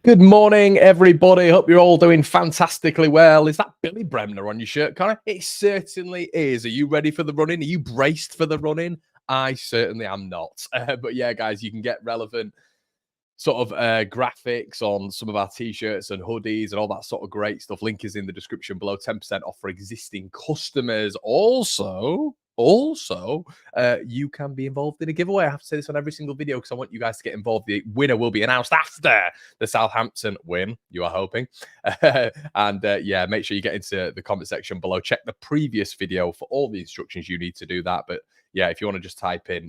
Good morning, everybody. Hope you're all doing fantastically well. Is that Billy Bremner on your shirt, Connor? It certainly is. Are you ready for the run-in? Are you braced for the run-in? I certainly am not. But yeah, guys, you can get relevant sort of graphics on some of our t-shirts and hoodies and all that sort of great stuff. Link is in the description below. 10% off for existing customers. Also, you can be involved in a giveaway. I have to say this on every single video because I want you guys to get involved. The winner will be announced after the Southampton win, you are hoping. Yeah, make sure you get into the comment section below. Check the previous video for all the instructions you need to do that. But yeah, if you want to just type in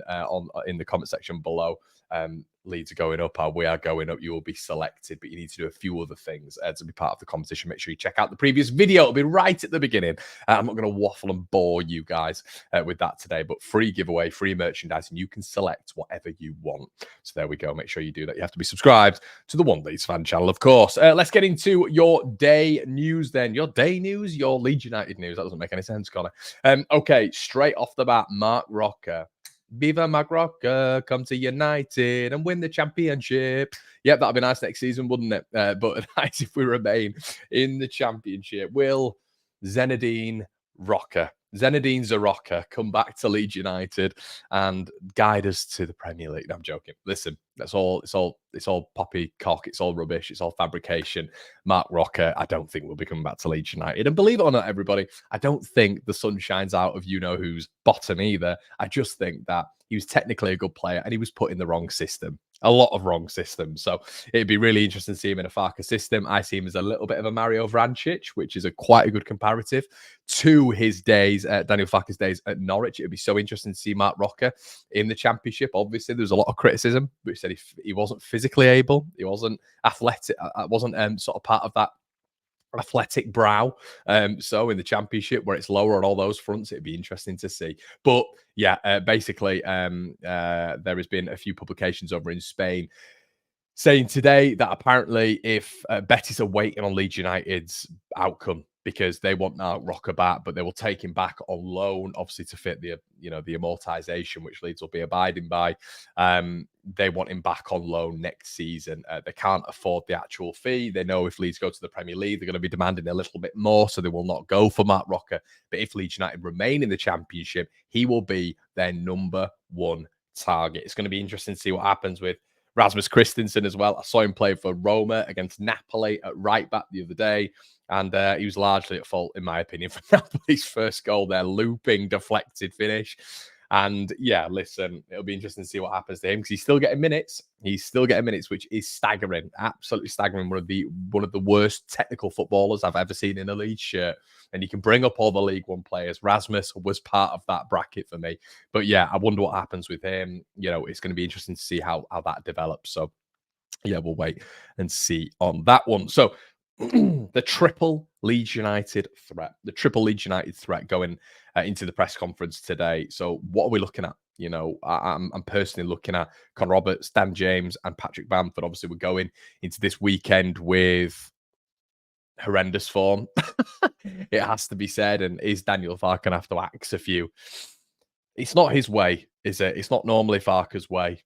in the comment section below, Leeds are going up, or we are going up, you will be selected, but you need to do a few other things to be part of the competition. Make sure you check out the previous video. It'll be right at the beginning. I'm not going to waffle and bore you guys with that today, but free giveaway, free merchandise, and you can select whatever you want. So there we go. Make sure you do that. You have to be subscribed to the One Leeds Fan Channel, of course. Let's get into your day news then. Your day news, your Leeds United news. That doesn't make any sense, Connor. Okay, straight off the bat, Marc Roca. Viva Marc Roca, come to United and win the championship. Yep, that'd be nice next season, wouldn't it? But nice if we remain in the championship. Will Zinedine Zarocca come back to Leeds United and guide us to the Premier League? No, I'm joking. Listen, it's all poppycock. It's all rubbish. It's all fabrication. Marc Roca, I don't think will be coming back to Leeds United. And believe it or not, everybody, I don't think the sun shines out of you-know-who's bottom either. I just think that he was technically a good player and he was put in the wrong system. A lot of wrong systems. So it'd be really interesting to see him in a Farke system. I see him as a little bit of a Mario Vrancic, which is quite a good comparative to his days, Daniel Farke's days at Norwich. It'd be so interesting to see Marc Roca in the Championship. Obviously, there was a lot of criticism, which said he wasn't physically able, he wasn't athletic, wasn't sort of part of that athletic brow. So in the Championship, where it's lower on all those fronts, it'd be interesting to see. But yeah, basically, there has been a few publications over in Spain saying today that apparently if Betis are waiting on Leeds United's outcome because they want Marc Roca back, but they will take him back on loan, obviously to fit the the amortization which Leeds will be abiding by. They want him back on loan next season. They can't afford the actual fee. They know if Leeds go to the Premier League, they're going to be demanding a little bit more, so they will not go for Marc Roca. But if Leeds United remain in the Championship, he will be their number one target. It's going to be interesting to see what happens with Rasmus Christensen as well. I saw him play for Roma against Napoli at right back the other day, and he was largely at fault, in my opinion, for Napoli's first goal. Their looping, deflected finish. And yeah, listen, it'll be interesting to see what happens to him because he's still getting minutes. He's still getting minutes, which is staggering, absolutely staggering. One of the worst technical footballers I've ever seen in a Leeds shirt. And you can bring up all the League One players. Rasmus was part of that bracket for me. But yeah, I wonder what happens with him. It's going to be interesting to see how that develops. So yeah, we'll wait and see on that one. So the triple Leeds United threat going into the press conference today. So what are we looking at? I'm personally looking at Con Roberts, Dan James, and Patrick Bamford. Obviously, we're going into this weekend with horrendous form. It has to be said. And is Daniel Farke gonna have to axe a few? It's not his way, is it? It's not normally Farke's way,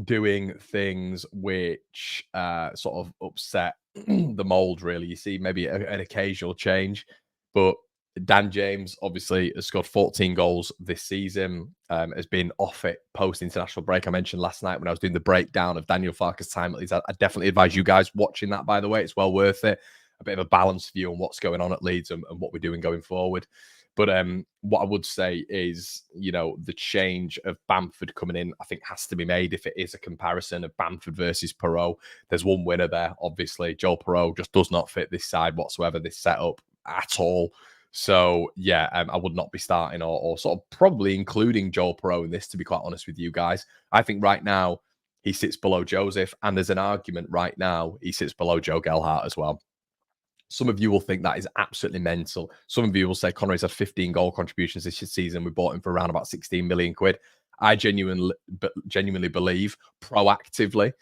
doing things which sort of upset the mold, really. You see maybe an occasional change, but Dan James obviously has scored 14 goals this season, has been off it post-international break. I mentioned last night when I was doing the breakdown of Daniel Farke's time at Leeds. I definitely advise you guys watching that, by the way. It's well worth it. A bit of a balanced view on what's going on at Leeds and what we're doing going forward. But what I would say is, the change of Bamford coming in, I think has to be made if it is a comparison of Bamford versus Perot. There's one winner there, obviously. Joel Perot just does not fit this side whatsoever, this setup at all. So, yeah, I would not be starting or sort of probably including Joel Perot in this, to be quite honest with you guys. I think right now he sits below Joseph, and there's an argument right now he sits below Joe Gelhardt as well. Some of you will think that is absolutely mental. Some of you will say Connery's had 15 goal contributions this season. We bought him for around about 16 million quid. I genuinely believe proactively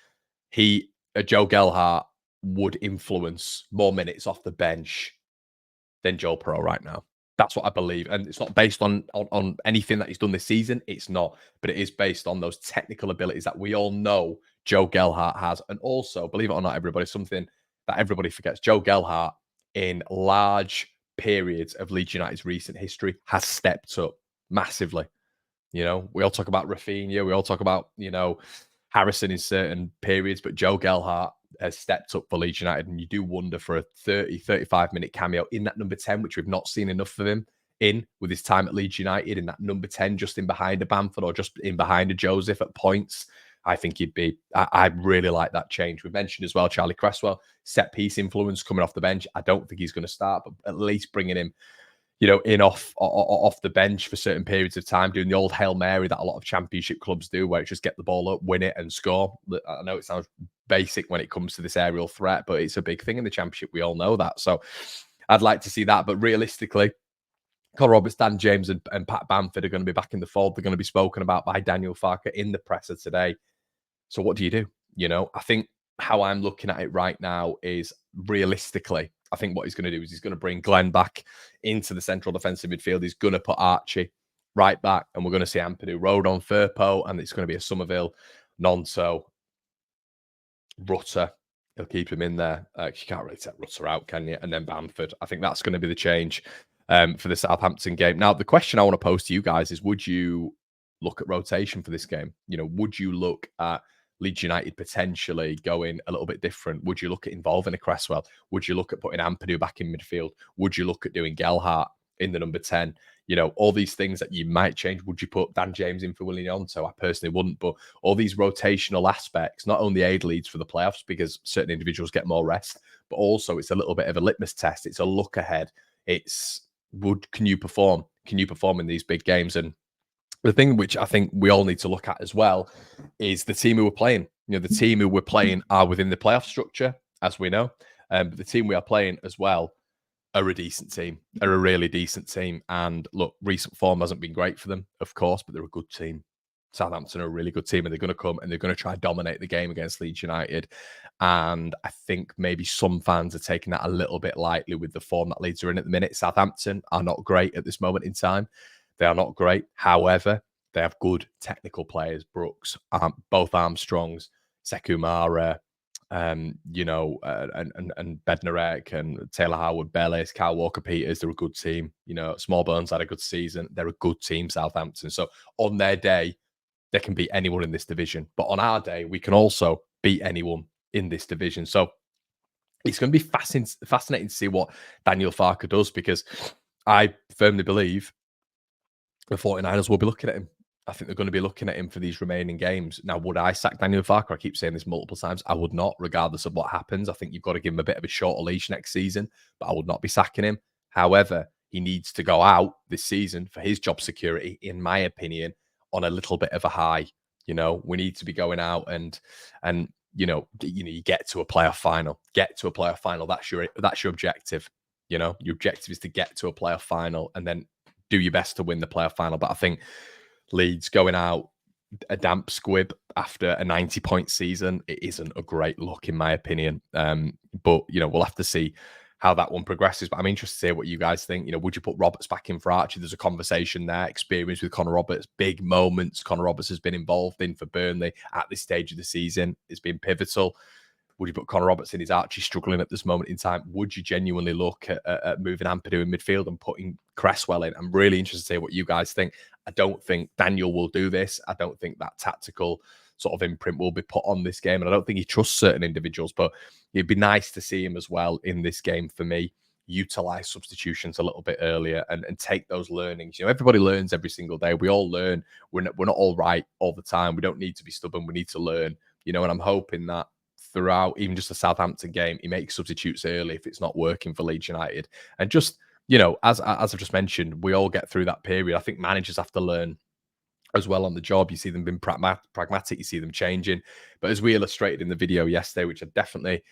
Joe Gelhardt would influence more minutes off the bench than Joel Perot right now. That's what I believe. And it's not based on anything that he's done this season. It's not. But it is based on those technical abilities that we all know Joe Gelhardt has. And also, believe it or not, everybody, something that everybody forgets. Joe Gelhardt, in large periods of Leeds United's recent history, has stepped up massively. You know, we all talk about Rafinha. We all talk about, Harrison in certain periods. But Joe Gelhardt has stepped up for Leeds United, and you do wonder for a 35-minute cameo in that number 10, which we've not seen enough of him in with his time at Leeds United, in that number 10, just in behind a Bamford or just in behind a Joseph at points. I think he'd be, I really like that change. We mentioned as well, Charlie Cresswell, set piece influence coming off the bench. I don't think he's going to start, but at least bringing him, in off the bench for certain periods of time, doing the old Hail Mary that a lot of championship clubs do, where it's just get the ball up, win it, and score. I know it sounds basic when it comes to this aerial threat, but it's a big thing in the championship. We all know that. So I'd like to see that. But realistically, Connor Roberts, Dan James, and Pat Bamford are going to be back in the fold. They're going to be spoken about by Daniel Farke in the presser today. So what do you do? I think how I'm looking at it right now is realistically, I think what he's going to do is he's going to bring Glenn back into the central defensive midfield. He's going to put Archie right back, and we're going to see Ampadu, Rodon, Firpo, and it's going to be a Somerville, Nonso, Rutter. He'll keep him in there. You can't really take Rutter out, can you? And then Bamford. I think that's going to be the change for the Southampton game. Now, the question I want to pose to you guys is, would you look at rotation for this game? Would you look at Leeds United potentially going a little bit different? Would you look at involving a Cresswell? Would you look at putting Ampadu back in midfield? Would you look at doing Gelhardt in the number 10? All these things that you might change. Would you put Dan James in for Willie Gnonto? I personally wouldn't, but all these rotational aspects not only aid Leeds for the playoffs because certain individuals get more rest, but also it's a little bit of a litmus test. It's a look ahead. Can you perform? Can you perform in these big games? And the thing which I think we all need to look at as well is the team who we're playing. The team who we're playing are within the playoff structure, as we know. But the team we are playing as well are a decent team, are a really decent team. And look, recent form hasn't been great for them, of course, but they're a good team. Southampton are a really good team, and they're going to come and they're going to try and dominate the game against Leeds United. And I think maybe some fans are taking that a little bit lightly with the form that Leeds are in at the minute. Southampton are not great at this moment in time. They are not great. However, they have good technical players. Brooks, both Armstrongs, Sekumara, and Bednarek and Taylor Howard, Bellis, Kyle Walker-Peters. They're a good team. Small Burns had a good season. They're a good team, Southampton. So on their day, they can beat anyone in this division. But on our day, we can also beat anyone in this division. So it's going to be fascinating to see what Daniel Farke does, because I firmly believe the 49ers will be looking at him. I think they're going to be looking at him for these remaining games. Now, would I sack Daniel Farke? I keep saying this multiple times. I would not, regardless of what happens. I think you've got to give him a bit of a shorter leash next season, but I would not be sacking him. However, he needs to go out this season for his job security, in my opinion, on a little bit of a high. We need to be going out and you get to a playoff final. Get to a playoff final. That's your objective. Your objective is to get to a playoff final and then do your best to win the playoff final. But I think Leeds going out a damp squib after a 90-point season, it isn't a great look, in my opinion. But we'll have to see how that one progresses. But I'm interested to hear what you guys think. Would you put Roberts back in for Archie? There's a conversation there. Experience with Connor Roberts, big moments Connor Roberts has been involved in for Burnley at this stage of the season. It's been pivotal. Would you put Connor Roberts in? Is Archie struggling at this moment in time? Would you genuinely look at moving Ampadu in midfield and putting Cresswell in? I'm really interested to hear what you guys think. I don't think Daniel will do this. I don't think that tactical sort of imprint will be put on this game. And I don't think he trusts certain individuals, but it'd be nice to see him as well in this game for me. Utilize substitutions a little bit earlier and take those learnings. Everybody learns every single day. We all learn. We're not all right all the time. We don't need to be stubborn. We need to learn, and I'm hoping that throughout even just the Southampton game, he makes substitutes early if it's not working for Leeds United. And just, as I've just mentioned, we all get through that period. I think managers have to learn as well on the job. You see them being pragmatic, you see them changing. But as we illustrated in the video yesterday, which I definitely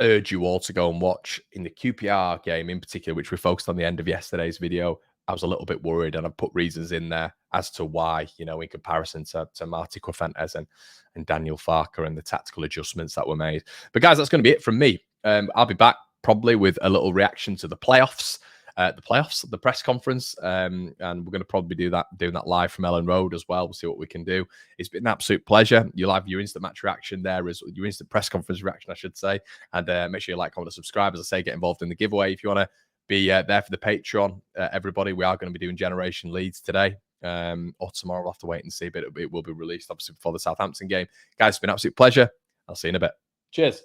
urge you all to go and watch, in the QPR game in particular, which we focused on the end of yesterday's video, I was a little bit worried, and I put reasons in there as to why, in comparison to Marty Cifuentes and Daniel Farke and the tactical adjustments that were made. But guys, that's going to be it from me. I'll be back probably with a little reaction to the playoffs the playoffs, the press conference, and we're going to probably doing that live from Ellen Road as well. We'll see what we can do. It's been an absolute pleasure. You'll have your instant match reaction there, as your instant press conference reaction, I should say, and make sure you like, comment, and subscribe. As I say, get involved in the giveaway if you want to be there for the Patreon. Everybody, we are going to be doing Generation Leeds today. Or tomorrow. We'll have to wait and see, but it will be released obviously before the Southampton game. Guys, it's been an absolute pleasure. I'll see you in a bit. Cheers.